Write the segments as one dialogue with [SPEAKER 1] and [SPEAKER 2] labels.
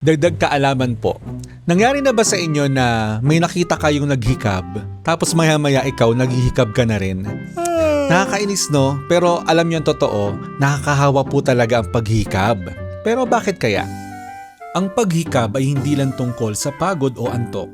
[SPEAKER 1] Dagdag kaalaman po. Nangyari na ba sa inyo na may nakita kayong naghikab, tapos maya-maya ikaw naghihikab ka na rin? Nakakainis no, pero alam niyo ang totoo, nakakahawa po talaga ang paghikab. Pero bakit kaya? Ang paghikab ay hindi lang tungkol sa pagod o antok.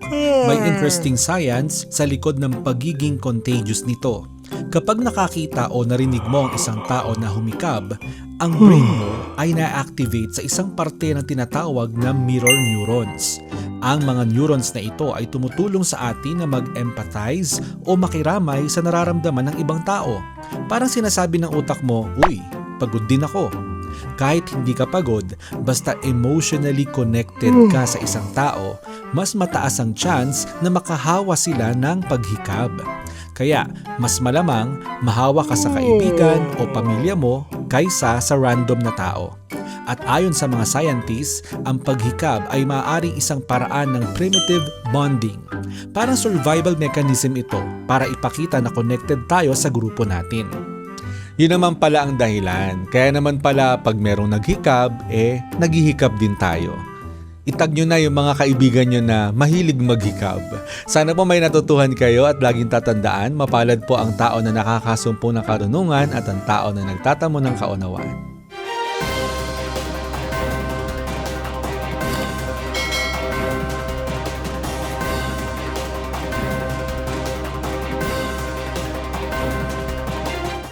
[SPEAKER 1] May interesting science sa likod ng pagiging contagious nito. Kapag nakakita o narinig mo ang isang tao na humikab, ang brain mo ay na-activate sa isang parte na tinatawag na mirror neurons. Ang mga neurons na ito ay tumutulong sa atin na mag-empathize o makiramay sa nararamdaman ng ibang tao. Parang sinasabi ng utak mo, uy, pagod din ako. Kahit hindi ka pagod, basta emotionally connected ka sa isang tao, mas mataas ang chance na makahawa sila ng paghikab. Kaya, mas malamang mahawa ka sa kaibigan o pamilya mo kaysa sa random na tao. At ayon sa mga scientists, ang paghikab ay maaaring isang paraan ng primitive bonding. Parang survival mechanism ito para ipakita na connected tayo sa grupo natin. Yun naman pala ang dahilan. Kaya naman pala pag merong naghikab, naghihikab din tayo. Itag nyo na yung mga kaibigan nyo na mahilig maghikab. Sana po may natutuhan kayo at laging tatandaan, mapalad po ang tao na nakakasumpong ng karunungan at ang tao na nagtatamo ng kaunawaan.